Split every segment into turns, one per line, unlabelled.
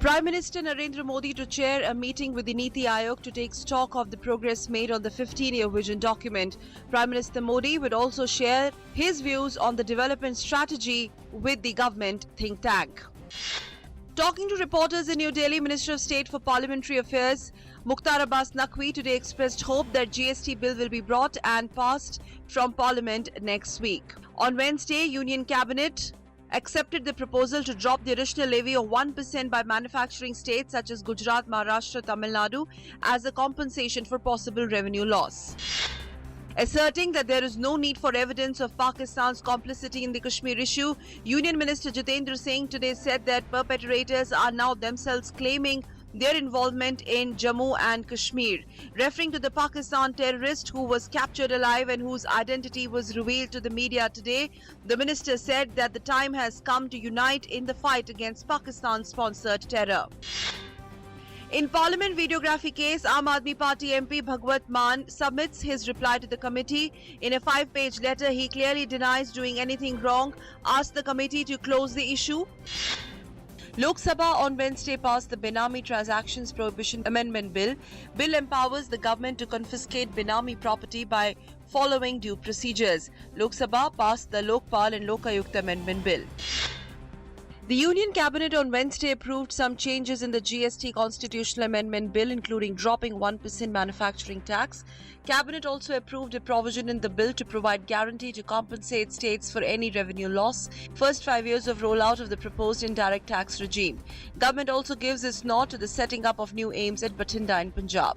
Prime Minister Narendra Modi to chair a meeting with the Niti Aayog to take stock of the progress made on the 15-year vision document. Prime Minister Modi would also share his views on the development strategy with the government think tank. Talking to reporters in New Delhi, Minister of State for Parliamentary Affairs Mukhtar Abbas Naqvi today expressed hope that GST bill will be brought and passed from Parliament next week. On Wednesday, Union Cabinet accepted the proposal to drop the additional levy of 1% by manufacturing states such as Gujarat, Maharashtra, Tamil Nadu as a compensation for possible revenue loss. Asserting that there is no need for evidence of Pakistan's complicity in the Kashmir issue, Union Minister Jitendra Singh today said that perpetrators are now themselves claiming their involvement in Jammu and Kashmir. Referring to the Pakistan terrorist who was captured alive and whose identity was revealed to the media today, the minister said that the time has come to unite in the fight against Pakistan-sponsored terror. In Parliament videography case, Aam Aadmi Party MP Bhagwat Mann submits his reply to the committee. In a 5-page letter, he clearly denies doing anything wrong, asked the committee to close the issue. Lok Sabha on Wednesday passed the Benami Transactions Prohibition Amendment Bill. Bill empowers the government to confiscate Benami property by following due procedures. Lok Sabha passed the Lokpal and Lokayukt Amendment Bill. The Union Cabinet on Wednesday approved some changes in the GST Constitutional Amendment Bill, including dropping 1% manufacturing tax. Cabinet also approved a provision in the bill to provide guarantee to compensate states for any revenue loss. First 5 years of rollout of the proposed indirect tax regime. Government also gives its nod to the setting up of new aims at Bathinda in Punjab.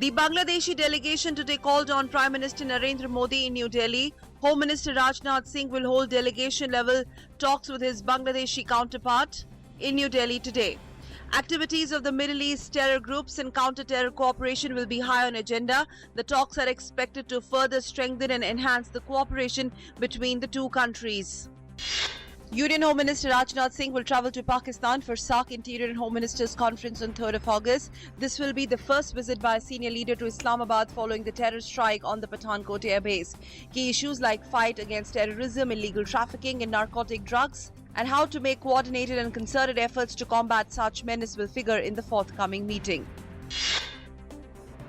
The Bangladeshi delegation today called on Prime Minister Narendra Modi in New Delhi. Home Minister Rajnath Singh will hold delegation-level talks with his Bangladeshi counterpart in New Delhi today. Activities of the Middle East terror groups and counter-terror cooperation will be high on agenda. The talks are expected to further strengthen and enhance the cooperation between the two countries. Union Home Minister Rajnath Singh will travel to Pakistan for SAARC Interior and Home Ministers Conference on 3rd of August. This will be the first visit by a senior leader to Islamabad following the terror strike on the Pathankot air base. Key issues like fight against terrorism, illegal trafficking and narcotic drugs, and how to make coordinated and concerted efforts to combat such menace will figure in the forthcoming meeting.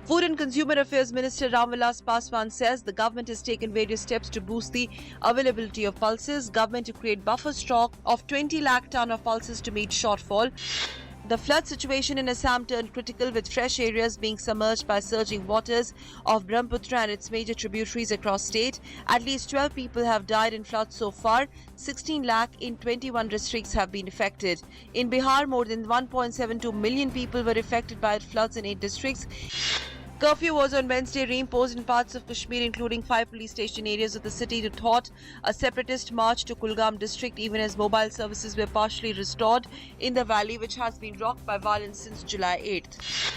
Food and Consumer Affairs Minister Ramvilas Paswan says the government has taken various steps to boost the availability of pulses. Government to create buffer stock of 20 lakh ton of pulses to meet shortfall. The flood situation in Assam turned critical with fresh areas being submerged by surging waters of Brahmaputra and its major tributaries across state. At least 12 people have died in floods so far. 16 lakh in 21 districts have been affected. In Bihar, more than 1.72 million people were affected by floods in 8 districts. Curfew was on Wednesday reimposed in parts of Kashmir, including 5 police station areas of the city, to thwart a separatist march to Kulgam district, even as mobile services were partially restored in the valley, which has been rocked by violence since July 8th.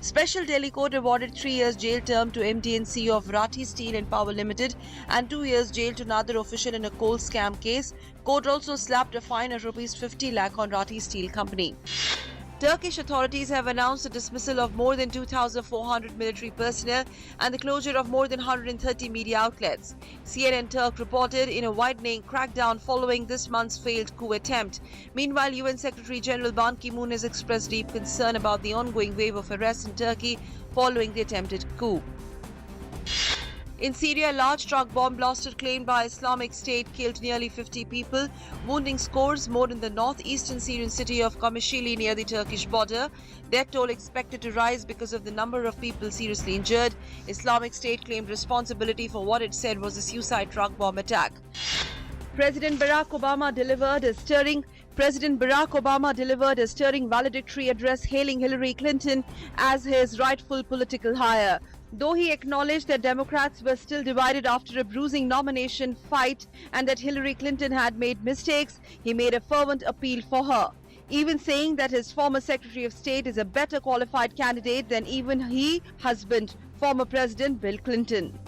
Special Delhi Court awarded 3 years jail term to MD and CEO of Rathi Steel and Power Limited and 2 years jail to another official in a coal scam case. Court also slapped a fine of Rs 50 lakh on Rathi Steel Company. Turkish authorities have announced the dismissal of more than 2,400 military personnel and the closure of more than 130 media outlets. CNN Turk reported in a widening crackdown following this month's failed coup attempt. Meanwhile, UN Secretary General Ban Ki-moon has expressed deep concern about the ongoing wave of arrests in Turkey following the attempted coup. In Syria, a large truck bomb blasted claimed by Islamic State killed nearly 50 people, wounding scores more in the northeastern Syrian city of Qamishli near the Turkish border. Death toll expected to rise because of the number of people seriously injured. Islamic State claimed responsibility for what it said was a suicide truck bomb attack. President Barack Obama delivered a stirring valedictory address hailing Hillary Clinton as his rightful political hire. Though he acknowledged that Democrats were still divided after a bruising nomination fight and that Hillary Clinton had made mistakes, he made a fervent appeal for her, even saying that his former Secretary of State is a better qualified candidate than even husband, former President Bill Clinton.